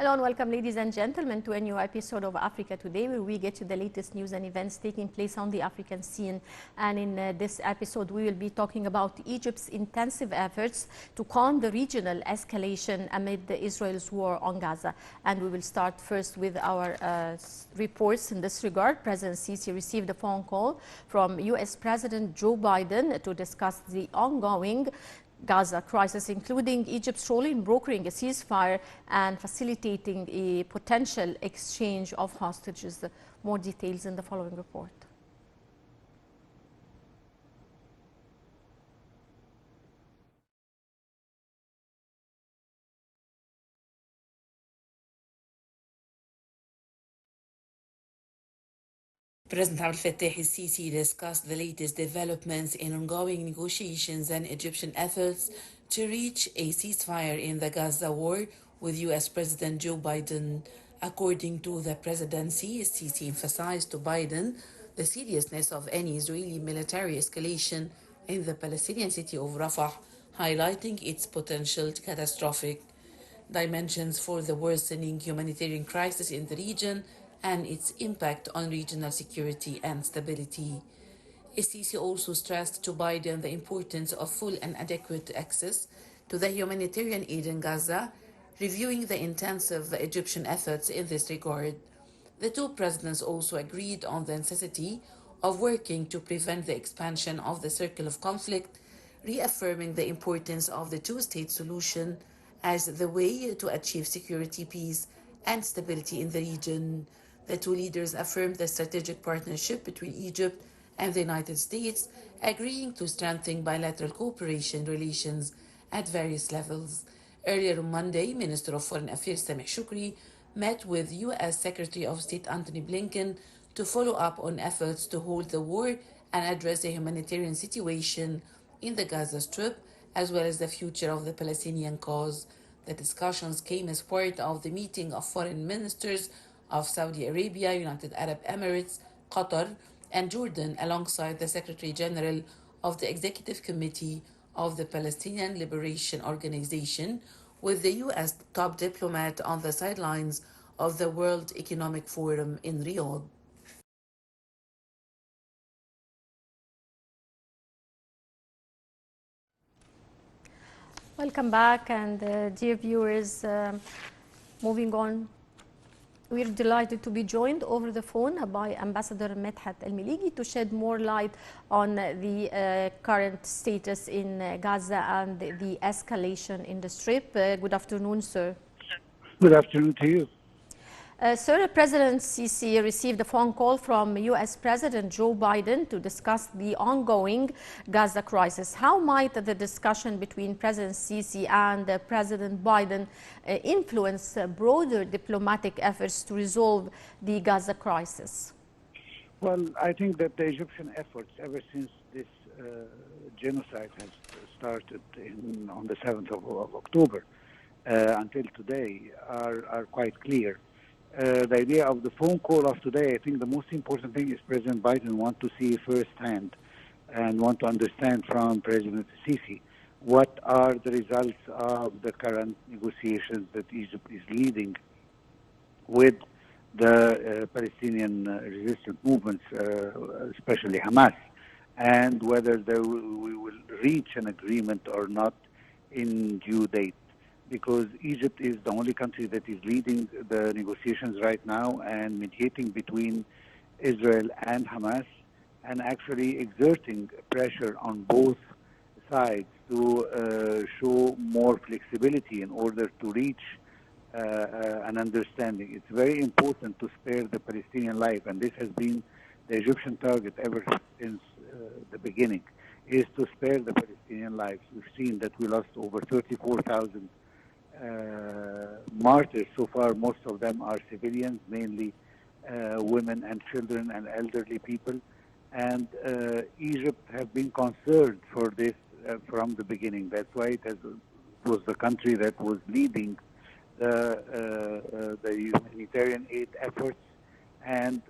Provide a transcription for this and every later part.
Hello and welcome, ladies and gentlemen, to a new episode of Africa Today, where we get you the latest news and events taking place on the African scene. And in this episode, we will be talking about Egypt's intensive efforts to calm the regional escalation amid Israel's war on Gaza. And we will start first with our reports in this regard. President Sisi received a phone call from U.S. President Joe Biden to discuss the ongoing Gaza crisis, including Egypt's role in brokering a ceasefire and facilitating a potential exchange of hostages. More details in the following report. President Abdel Fattah el-Sisi discussed the latest developments in ongoing negotiations and Egyptian efforts to reach a ceasefire in the Gaza war with U.S. President Joe Biden. According to the presidency, el-Sisi emphasized to Biden the seriousness of any Israeli military escalation in the Palestinian city of Rafah, highlighting its potential catastrophic dimensions for the worsening humanitarian crisis in the region and its impact on regional security and stability. Sisi also stressed to Biden the importance of full and adequate access to the humanitarian aid in Gaza, reviewing the intensive Egyptian efforts in this regard. The two presidents also agreed on the necessity of working to prevent the expansion of the circle of conflict, reaffirming the importance of the two-state solution as the way to achieve security, peace, and stability in the region. The two leaders affirmed the strategic partnership between Egypt and the United States, agreeing to strengthen bilateral cooperation relations at various levels. Earlier on Monday, Minister of Foreign Affairs Sameh Shoukry met with U.S. Secretary of State Antony Blinken to follow up on efforts to hold the war and address the humanitarian situation in the Gaza Strip, as well as the future of the Palestinian cause. The discussions came as part of the meeting of foreign ministers of Saudi Arabia, United Arab Emirates, Qatar, and Jordan, alongside the Secretary General of the Executive Committee of the Palestinian Liberation Organization, with the U.S. top diplomat on the sidelines of the World Economic Forum in Riyadh. Welcome back, and dear viewers, moving on. We're delighted to be joined over the phone by Ambassador Medhat Meligi to shed more light on the current status in Gaza and the escalation in the Strip. Good afternoon, sir. Good afternoon to you. Sir, President Sisi received a phone call from U.S. President Joe Biden to discuss the ongoing Gaza crisis. How might the discussion between President Sisi and President Biden influence broader diplomatic efforts to resolve the Gaza crisis? Well, I think that the Egyptian efforts ever since this genocide has started on the 7th of October until today are quite clear. The idea of the phone call of today, I think the most important thing is President Biden want to see firsthand and want to understand from President Sisi what are the results of the current negotiations that Egypt is leading with the Palestinian resistance movements, especially Hamas, and whether we will reach an agreement or not in due date. Because Egypt is the only country that is leading the negotiations right now and mediating between Israel and Hamas, and actually exerting pressure on both sides to show more flexibility in order to reach an understanding. It's very important to spare the Palestinian life, and this has been the Egyptian target ever since the beginning, is to spare the Palestinian lives. We've seen that we lost over 34,000 martyrs so far. Most of them are civilians, mainly women and children and elderly people. And Egypt has been concerned for this from the beginning. That's why it was the country that was leading the humanitarian aid efforts and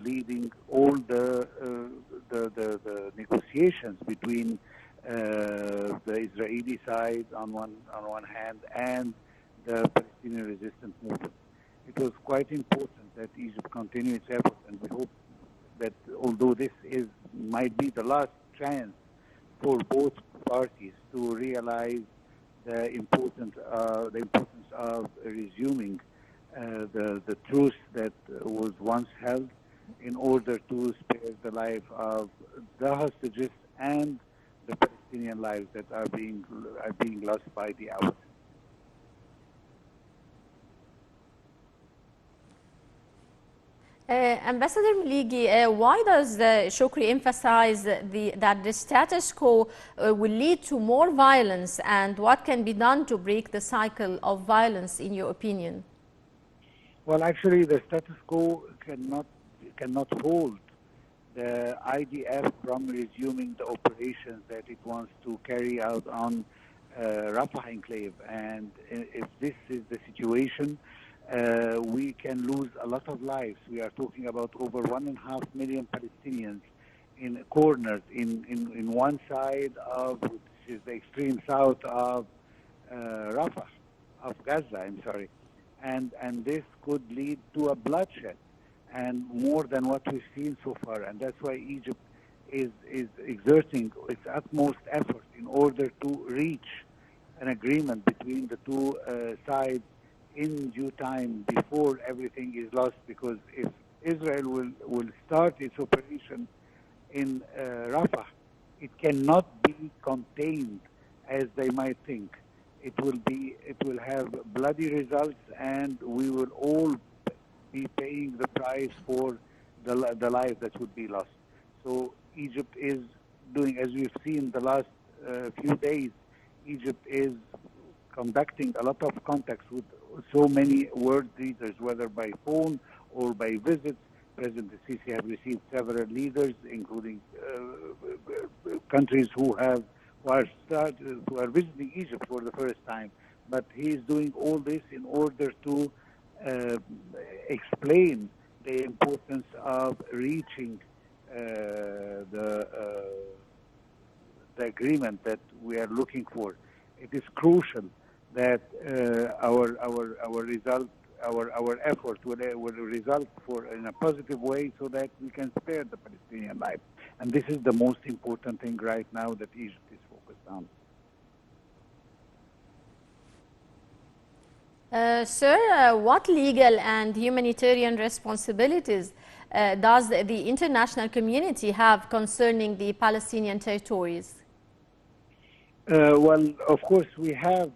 leading all the negotiations between the Israeli side on one hand and the Palestinian resistance movement. It was quite important that Egypt continue its efforts, and we hope that although this might be the last chance for both parties to realize the importance of resuming the truce that was once held in order to spare the life of the hostages and the Palestinian lives that are being lost by the hour. Ambassador Meligi, why does Shukri emphasize that the status quo will lead to more violence, and what can be done to break the cycle of violence, in your opinion? Well, actually, the status quo cannot hold the IDF from resuming the operations that it wants to carry out on Rafah enclave. And if this is the situation, we can lose a lot of lives. We are talking about over 1.5 million Palestinians cornered in one side of, which is the extreme south of Rafah, of Gaza, I'm sorry. And this could lead to a bloodshed, and more than what we've seen so far. And that's why Egypt is exerting its utmost effort in order to reach an agreement between the two sides in due time before everything is lost. Because if Israel will start its operation in Rafah, it cannot be contained as they might think. It will have bloody results, and we will all be paying the price for the life that would be lost. So Egypt is doing, as we've seen the last few days, Egypt is conducting a lot of contacts with so many world leaders, whether by phone or by visits. President Sisi has received several leaders, including countries who are visiting Egypt for the first time. But he is doing all this in order to explain the importance of reaching the agreement that we are looking for. It is crucial that our effort will result in a positive way, so that we can spare the Palestinian life. And this is the most important thing right now that Egypt is focused on. Sir, what legal and humanitarian responsibilities does the international community have concerning the Palestinian territories? Well, of course, we have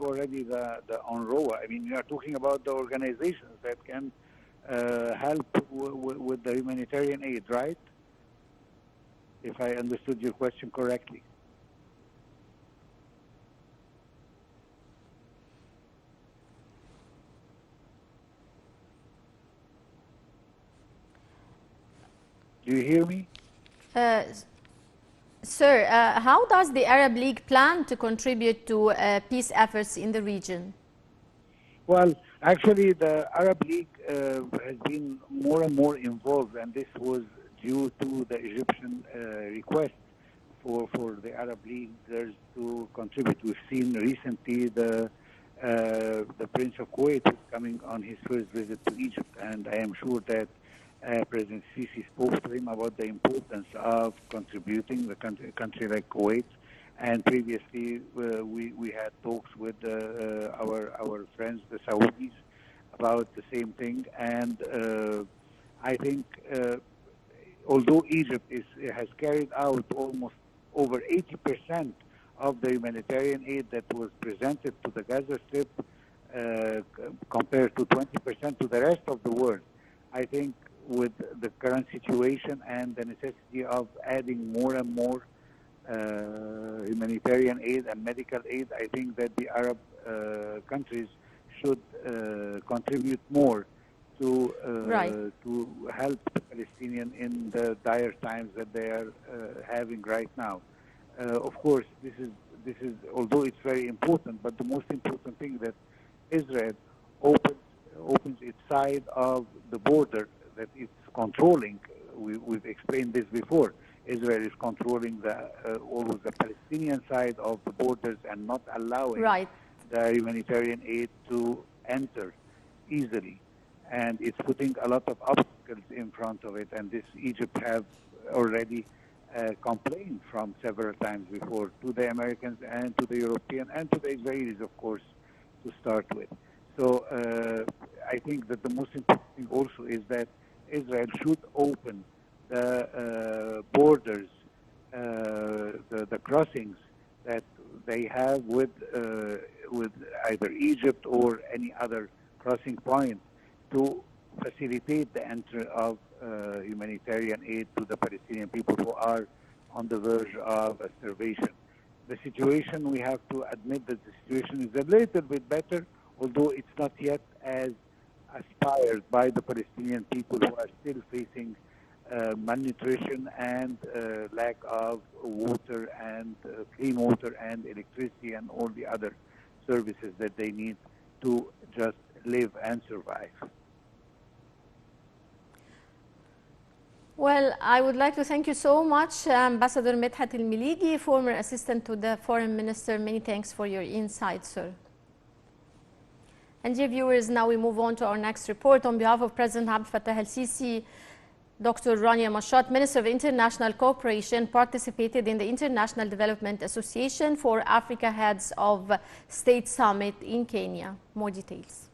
already the UNRWA. I mean, you are talking about the organizations that can help with the humanitarian aid, right? If I understood your question correctly. Do you hear me? Sir, how does the Arab League plan to contribute to peace efforts in the region? Well, actually, the Arab League has been more and more involved, and this was due to the Egyptian request for the Arab leaders to contribute. We've seen recently the Prince of Kuwait was coming on his first visit to Egypt, and I am sure that President Sisi spoke to him about the importance of contributing the country like Kuwait. And previously, we had talks with our friends, the Saudis, about the same thing. And I think, although Egypt has carried out almost over 80% of the humanitarian aid that was presented to the Gaza Strip, compared to 20% to the rest of the world, I think with the current situation and the necessity of adding more and more humanitarian aid and medical aid, I think that the Arab countries should contribute more to help the Palestinians in the dire times that they are having right now. Of course, this is although it's very important, but the most important thing that Israel opens its side of the border that it's controlling. We've explained this before. Israel is controlling always the Palestinian side of the borders and not allowing the humanitarian aid to enter easily. And it's putting a lot of obstacles in front of it. And this Egypt have already complained from several times before to the Americans and to the European and to the Israelis, of course, to start with. So I think that the most important thing also is that Israel should open the borders, the crossings that they have with either Egypt or any other crossing point to facilitate the entry of humanitarian aid to the Palestinian people who are on the verge of starvation. The situation, we have to admit that the situation is a little bit better, although it's not yet as aspired by the Palestinian people who are still facing malnutrition and lack of water and clean water and electricity and all the other services that they need to just live and survive. Well, I would like to thank you so much, Ambassador Medhat Meligi, former assistant to the Foreign Minister. Many thanks for your insight, sir. And dear viewers, now we move on to our next report. On behalf of President Abdel Fattah el-Sisi, Dr. Rania Mashat, Minister of International Cooperation, participated in the International Development Association for Africa Heads of State Summit in Kenya. More details.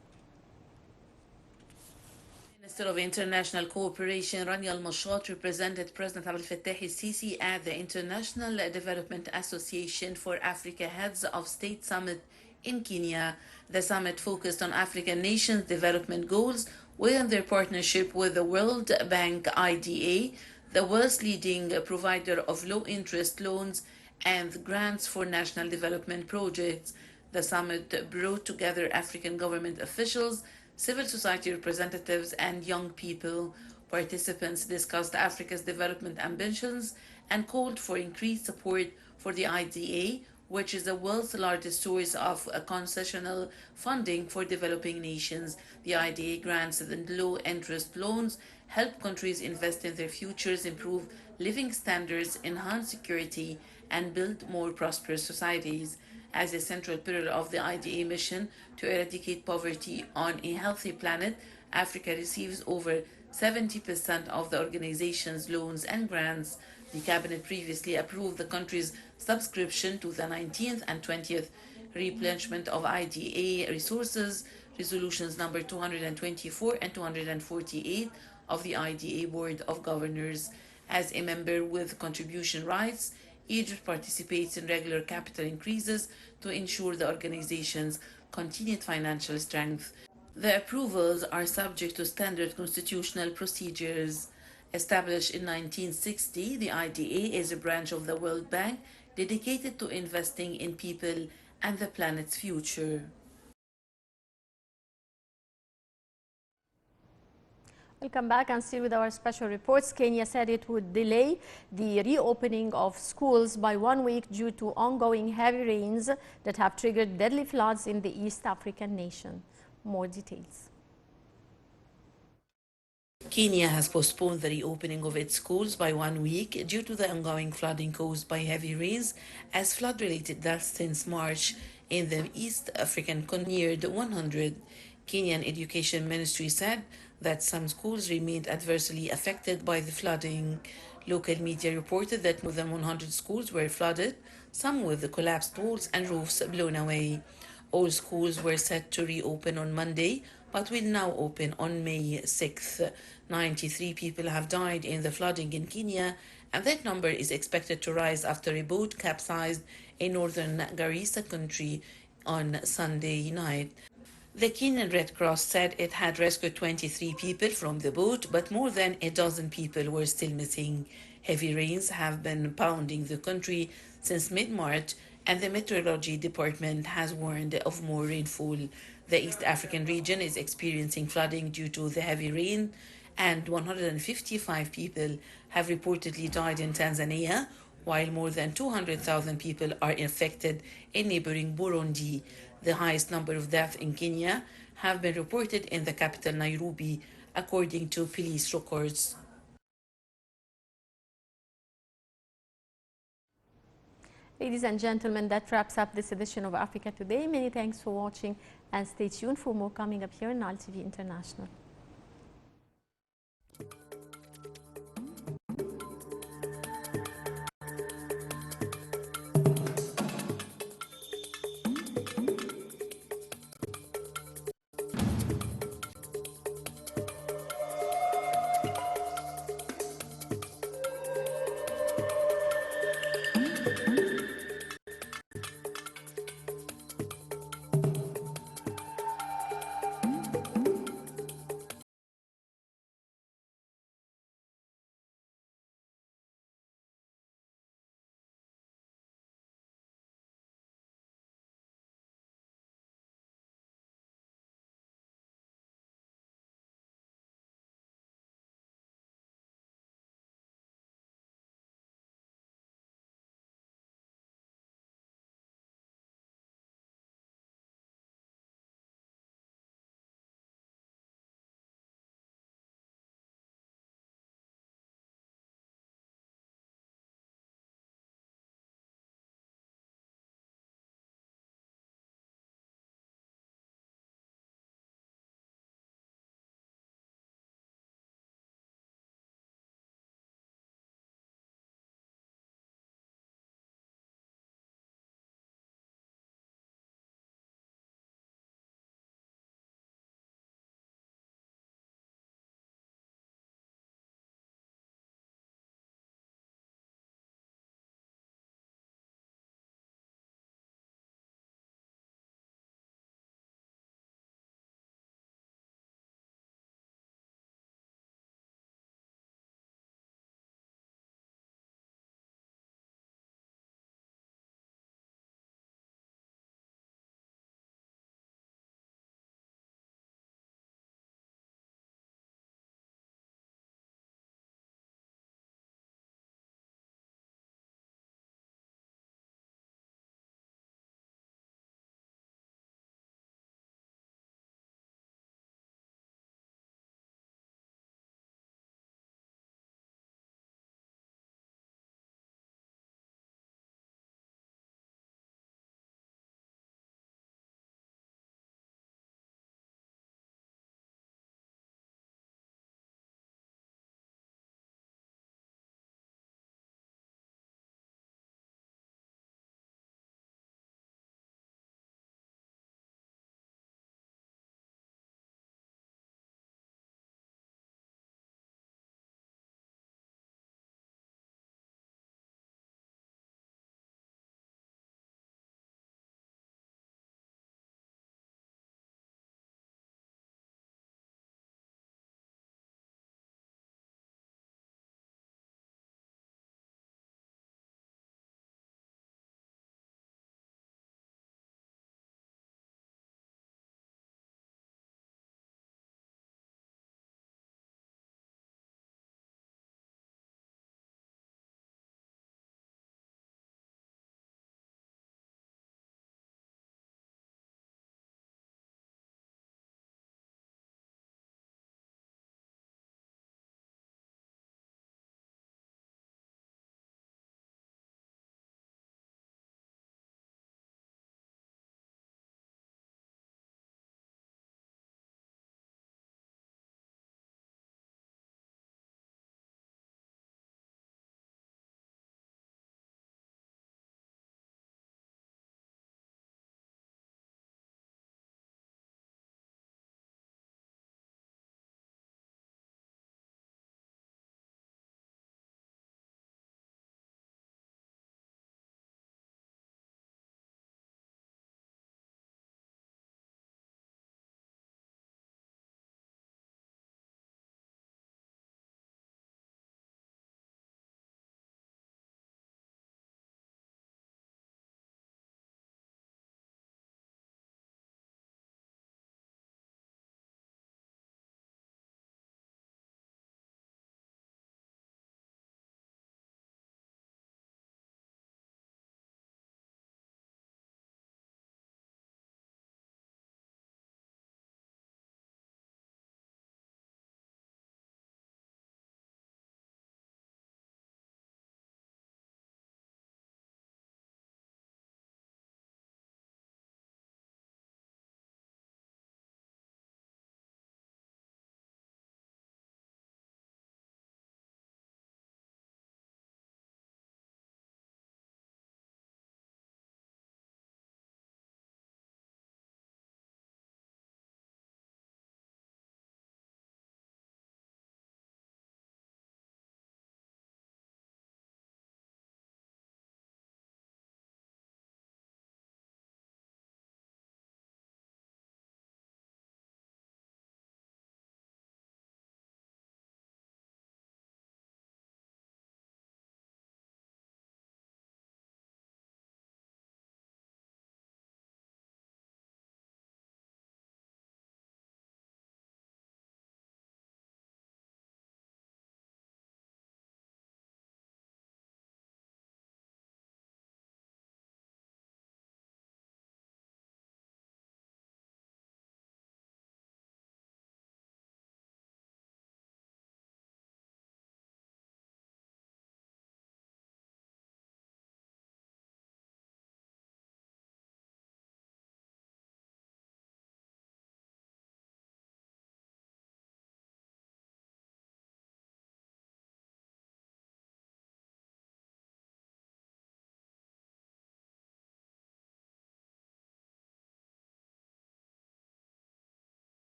Minister of International Cooperation Rania al-Mashat represented President Abdel Fattah el-Sisi at the International Development Association for Africa Heads of State Summit in Kenya. The summit focused on African nations' development goals within their partnership with the World Bank IDA, the world's leading provider of low-interest loans and grants for national development projects. The summit brought together African government officials, civil society representatives, and young people. Participants discussed Africa's development ambitions and called for increased support for the IDA, which is the world's largest source of concessional funding for developing nations. The IDA grants and low-interest loans help countries invest in their futures, improve living standards, enhance security, and build more prosperous societies. As a central pillar of the IDA mission to eradicate poverty on a healthy planet, Africa receives over 70% of the organization's loans and grants. The cabinet previously approved the country's subscription to the 19th and 20th replenishment of IDA resources, resolutions number 224 and 248 of the IDA Board of Governors. As a member with contribution rights, Egypt participates in regular capital increases to ensure the organization's continued financial strength. The approvals are subject to standard constitutional procedures. Established in 1960, the IDA is a branch of the World Bank dedicated to investing in people and the planet's future. Welcome back and still with our special reports. Kenya said it would delay the reopening of schools by 1 week due to ongoing heavy rains that have triggered deadly floods in the East African nation. More details. Kenya has postponed the reopening of its schools by 1 week due to the ongoing flooding caused by heavy rains, as flood-related deaths since March in the East African continent neared 100. Kenyan Education Ministry said that some schools remained adversely affected by the flooding. Local media reported that more than 100 schools were flooded, some with collapsed walls and roofs blown away. All schools were set to reopen on Monday, but will now open on May 6th. 93 people have died in the flooding in Kenya, and that number is expected to rise after a boat capsized in northern Garissa country on Sunday night. The Kenyan Red Cross said it had rescued 23 people from the boat, but more than a dozen people were still missing. Heavy rains have been pounding the country since mid-March, and the Meteorology Department has warned of more rainfall. The East African region is experiencing flooding due to the heavy rain, and 155 people have reportedly died in Tanzania, while more than 200,000 people are affected in neighboring Burundi. The highest number of deaths in Kenya have been reported in the capital Nairobi, according to police records. Ladies and gentlemen, that wraps up this edition of Africa Today. Many thanks for watching and stay tuned for more coming up here on Nile TV International.